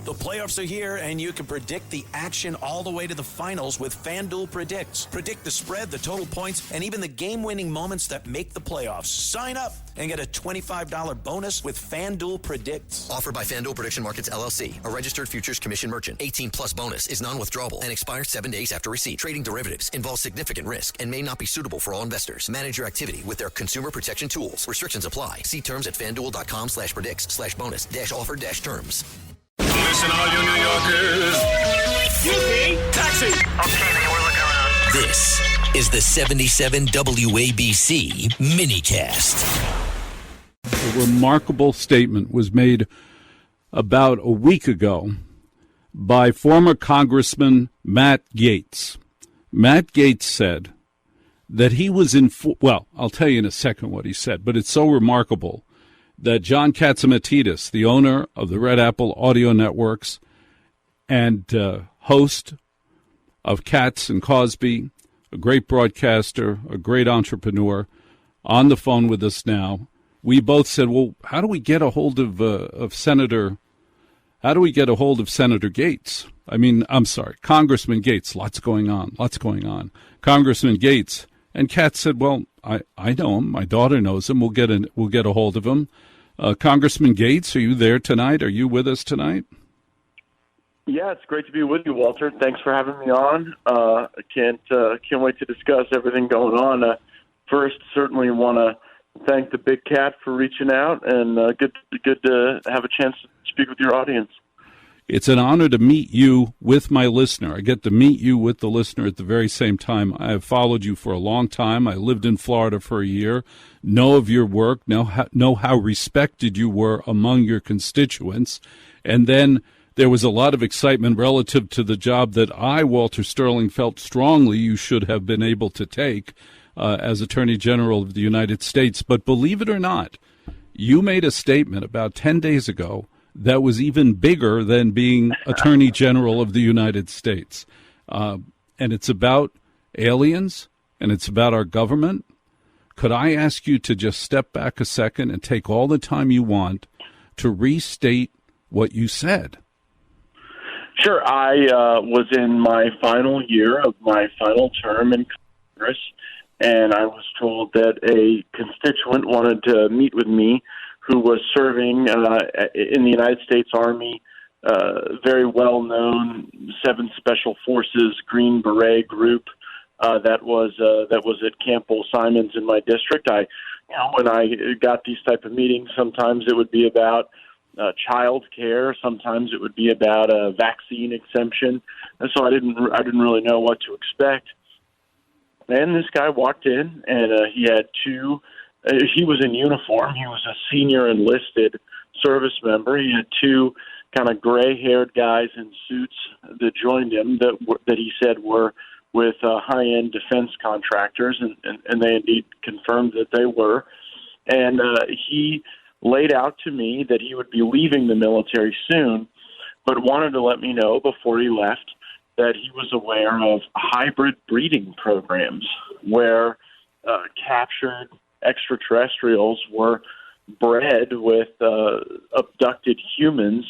The playoffs are here, and you can predict the action all the way to the finals with FanDuel Predicts. Predict the spread, the total points, and even the game-winning moments that make the playoffs. Sign up and get a $25 bonus with FanDuel Predicts. Offered by FanDuel Prediction Markets, LLC, a registered futures commission merchant. 18-plus bonus is non-withdrawable and expires 7 days after receipt. Trading derivatives involves significant risk and may not be suitable for all investors. Manage your activity with their consumer protection tools. Restrictions apply. See terms at FanDuel.com/predicts/bonus-offer-terms. Listen, all you New Yorkers. Taxi. Okay, man, we're looking around. This is the 77 WABC minicast. A remarkable statement was made about a week ago by former Congressman Matt Gaetz. Matt Gaetz said that he was well, I'll tell you in a second what he said, but it's so remarkable that John Katzimatidis, the owner of the Red Apple Audio Networks and host of Katz and Cosby, a great broadcaster, a great entrepreneur, on the phone with us now. We both said, well, how do we get a hold of Senator Gaetz? I mean, I'm sorry, Congressman Gaetz. Lots going on. Congressman Gaetz. And Katz said, well, I know him. My daughter knows him. We'll get a hold of him. Congressman Gaetz, are you there tonight? Are you with us tonight? Yeah, it's great to be with you, Walter. Thanks for having me on. I can't wait to discuss everything going on. First, certainly want to thank the Big Cat for reaching out, and good to have a chance to speak with your audience. It's an honor to meet you with my listener. I get to meet you with the listener at the very same time. I have followed you for a long time. I lived in Florida for a year, know of your work, know how respected you were among your constituents. And then there was a lot of excitement relative to the job that I, Walter Sterling, felt strongly you should have been able to take as Attorney General of the United States. But believe it or not, you made a statement about 10 days ago that was even bigger than being Attorney General of the United States. And it's about aliens, and it's about our government. Could I ask you to just step back a second and take all the time you want to restate what you said? Sure. I was in my final year of my final term in Congress, and I was told that a constituent wanted to meet with me who was serving in the United States Army, very well-known 7 Special Forces Green Beret group that was at Camp Bull Simons in my district. When I got these type of meetings, sometimes it would be about child care, sometimes it would be about a vaccine exemption, and so I didn't really know what to expect. And this guy walked in, and he had two. He was in uniform. He was a senior enlisted service member. He had 2 kind of gray-haired guys in suits that joined him that he said were with high-end defense contractors, and they indeed confirmed that they were. And he laid out to me that he would be leaving the military soon, but wanted to let me know before he left that he was aware of hybrid breeding programs where captured extraterrestrials were bred with abducted humans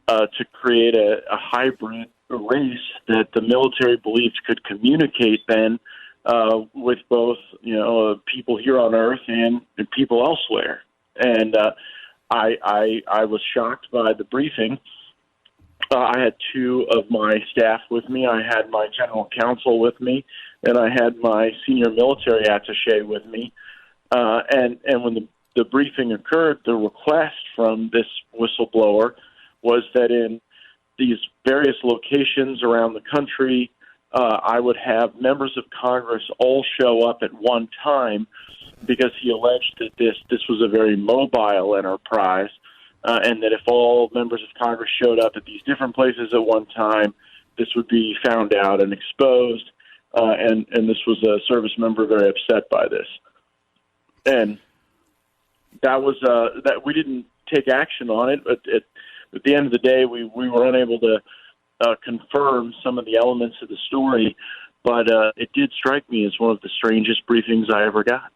to create a hybrid race that the military believed could communicate then with both people here on Earth and people elsewhere. And I was shocked by the briefing. I had 2 of my staff with me. I had my general counsel with me, and I had my senior military attaché with me. And when the briefing occurred, the request from this whistleblower was that in these various locations around the country, I would have members of Congress all show up at one time, because he alleged that this was a very mobile enterprise, and that if all members of Congress showed up at these different places at one time, this would be found out and exposed, and this was a service member very upset by this. And that was that we didn't take action on it, but at the end of the day, we were unable to confirm some of the elements of the story, but it did strike me as one of the strangest briefings I ever got.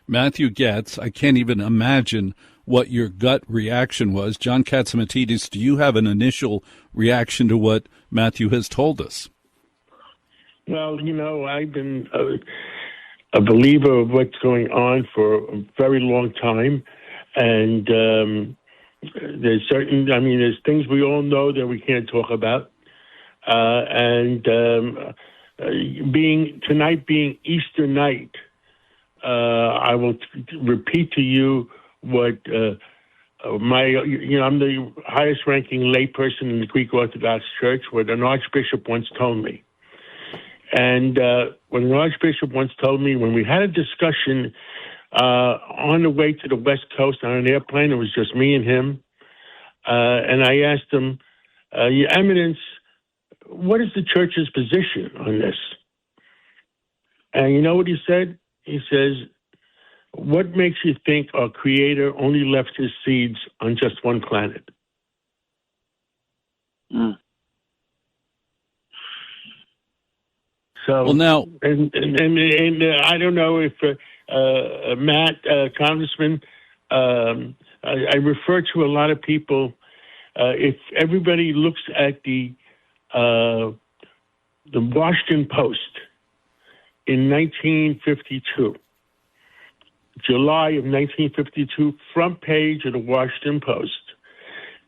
Matthew Gaetz, I can't even imagine what your gut reaction was. John Katzimatidis, do you have an initial reaction to what Matthew has told us? Well, I've been a believer of what's going on for a very long time. And there's things we all know that we can't talk about. Tonight being Easter night, I will repeat to you what I'm the highest ranking layperson in the Greek Orthodox Church, what an archbishop once told me. And what an archbishop once told me, when we had a discussion on the way to the West Coast on an airplane, it was just me and him, and I asked him, Your Eminence, what is the church's position on this? And you know what he said? He says, what makes you think our Creator only left his seeds on just one planet? Mm. So, well, now, and I don't know if Matt, Congressman, I refer to a lot of people. If everybody looks at the Washington Post in 1952, July of 1952, front page of the Washington Post,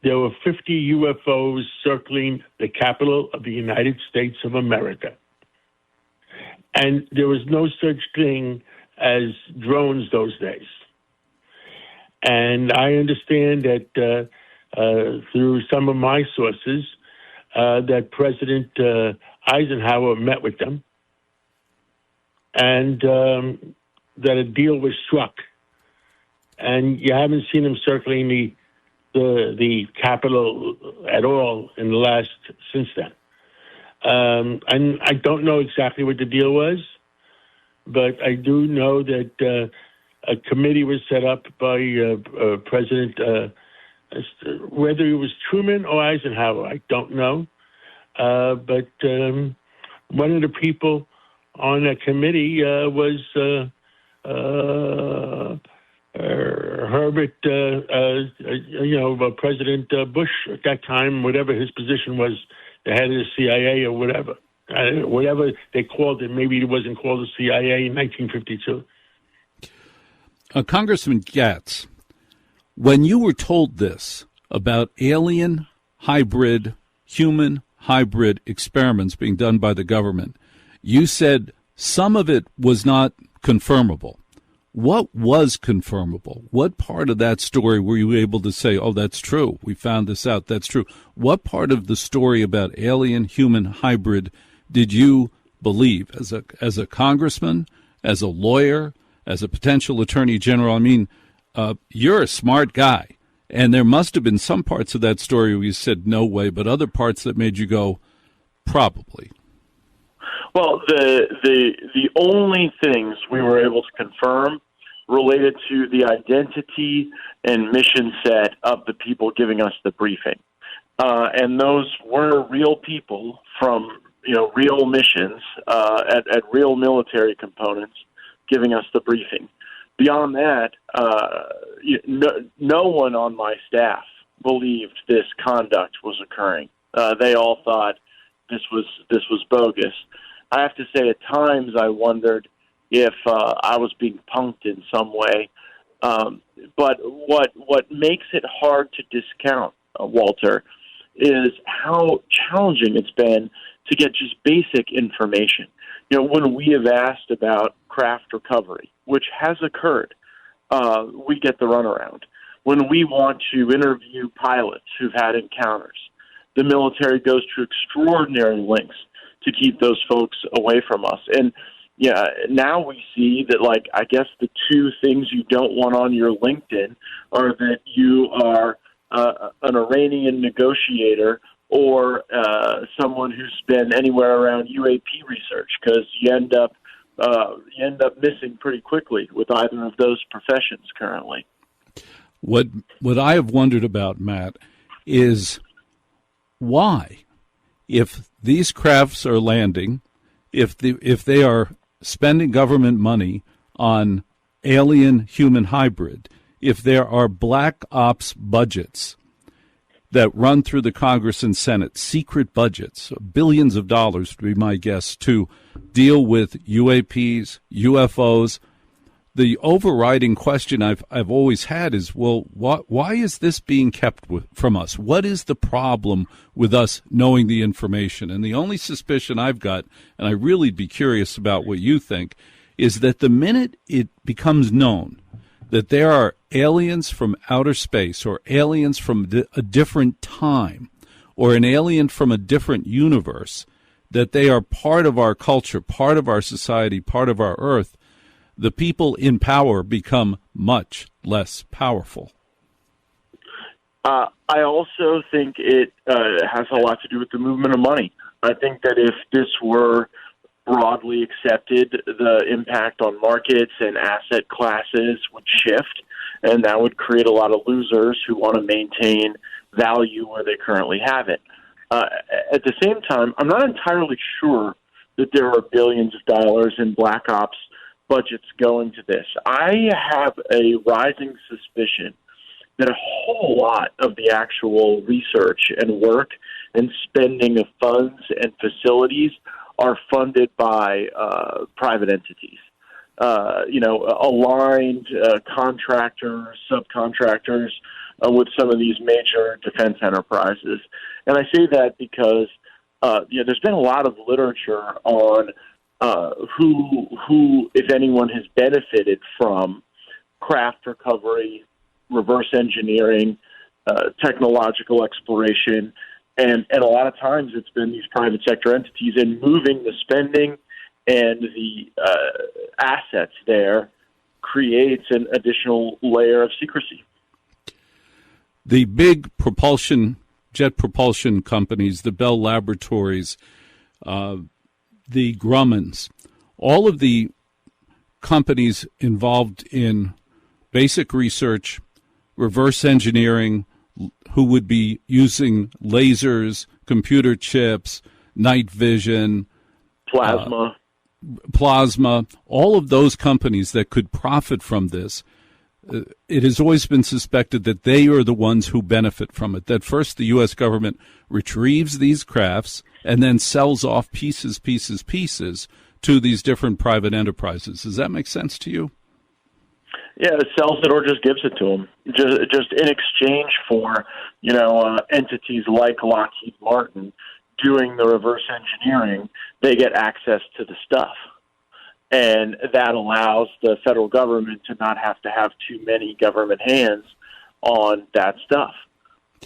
there were 50 UFOs circling the capital of the United States of America. And there was no such thing as drones those days. And I understand that through some of my sources, that President Eisenhower met with them, and that a deal was struck. And you haven't seen him circling the Capitol at all in the last since then. And I don't know exactly what the deal was, but I do know that a committee was set up by President, whether it was Truman or Eisenhower, I don't know. But one of the people on that committee was Herbert, President Bush at that time, whatever his position was, the head of the CIA or whatever. Whatever they called it, maybe it wasn't called the CIA in 1952. Congressman Gaetz, when you were told this about alien hybrid, human hybrid experiments being done by the government, you said some of it was not confirmable. What was confirmable? What part of that story were you able to say, oh, that's true, we found this out, that's true? What part of the story about alien-human hybrid did you believe as a congressman, as a lawyer, as a potential attorney general? I mean, you're a smart guy, and there must have been some parts of that story where you said no way, but other parts that made you go, probably. Well, the only things we were able to confirm related to the identity and mission set of the people giving us the briefing. And those were real people from, real missions at real military components giving us the briefing. Beyond that, no one on my staff believed this conduct was occurring. They all thought this was bogus. I have to say, at times I wondered if I was being punked in some way. But what makes it hard to discount, Walter, is how challenging it's been to get just basic information. When we have asked about craft recovery, which has occurred, we get the runaround. When we want to interview pilots who've had encounters, the military goes to extraordinary lengths to keep those folks away from us. And now we see that, I guess the two things you don't want on your LinkedIn are that you are an Iranian negotiator or someone who's been anywhere around UAP research, because you end up missing pretty quickly with either of those professions currently. What I have wondered about, Matt, is why, if these crafts are landing, if they are spending government money on alien human hybrid, if there are black ops budgets that run through the Congress and Senate, secret budgets, billions of dollars to be my guess, to deal with UAPs, UFOs. The overriding question I've always had is, well, why is this being kept from us? What is the problem with us knowing the information? And the only suspicion I've got, and I really be curious about what you think, is that the minute it becomes known that there are aliens from outer space or aliens from a different time or an alien from a different universe, that they are part of our culture, part of our society, part of our earth, the people in power become much less powerful. I also think it has a lot to do with the movement of money. I think that if this were broadly accepted, the impact on markets and asset classes would shift, and that would create a lot of losers who want to maintain value where they currently have it. At the same time, I'm not entirely sure that there are billions of dollars in black ops budgets going to this. I have a rising suspicion that a whole lot of the actual research and work and spending of funds and facilities are funded by private entities. Aligned contractors, subcontractors with some of these major defense enterprises. And I say that because there's been a lot of literature on who, if anyone, has benefited from craft recovery, reverse engineering, technological exploration, and a lot of times it's been these private sector entities, and moving the spending and the assets there creates an additional layer of secrecy. The big jet propulsion companies, the Bell Laboratories, the Grummans, all of the companies involved in basic research, reverse engineering, who would be using lasers, computer chips, night vision, plasma, all of those companies that could profit from this, it has always been suspected that they are the ones who benefit from it, that first the U.S. government retrieves these crafts and then sells off pieces to these different private enterprises. Does that make sense to you? Yeah, it sells it or just gives it to them, just in exchange for, entities like Lockheed Martin doing the reverse engineering. They get access to the stuff. And that allows the federal government to not have to have too many government hands on that stuff.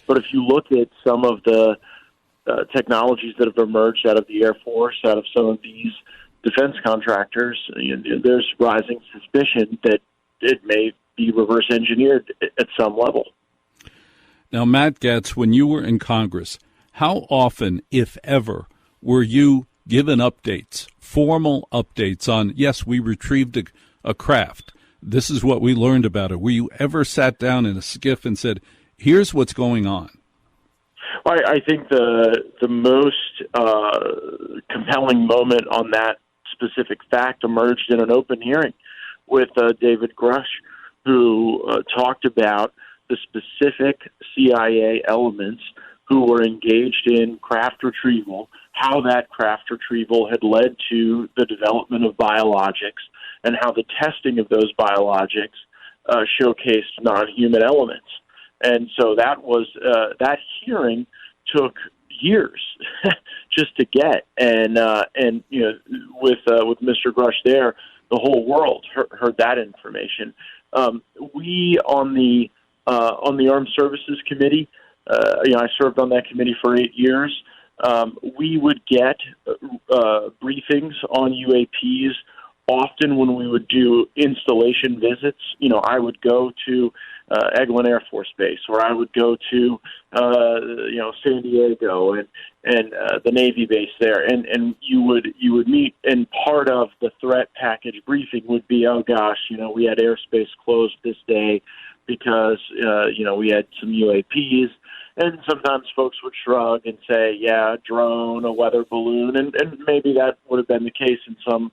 But if you look at some of the technologies that have emerged out of the Air Force, out of some of these defense contractors, there's rising suspicion that it may be reverse engineered at some level. Now, Matt Gaetz, when you were in Congress, how often, if ever, were you given updates, formal updates on, yes, we retrieved a craft, this is what we learned about it? Were you ever sat down in a skiff and said, here's what's going on? Well, I think the most compelling moment on that specific fact emerged in an open hearing with David Grush, who talked about the specific CIA elements who were engaged in craft retrieval, how that craft retrieval had led to the development of biologics, and how the testing of those biologics showcased non-human elements. And so that was that hearing took years just to get, and with Mr. Grush there, the whole world heard that information. We on the Armed Services Committee, I served on that committee for 8 years. We would get briefings on UAPs often when we would do installation visits. I would go to Eglin Air Force Base, or I would go to San Diego and the Navy base there, and you would meet, and part of the threat package briefing would be, oh gosh, we had airspace closed this day because we had some UAPs. And sometimes folks would shrug and say, yeah, a drone, a weather balloon, and maybe that would have been the case in some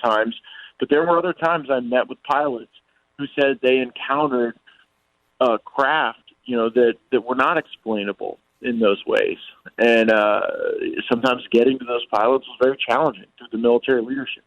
times. But there were other times I met with pilots who said they encountered craft, that were not explainable in those ways. And sometimes getting to those pilots was very challenging through the military leadership.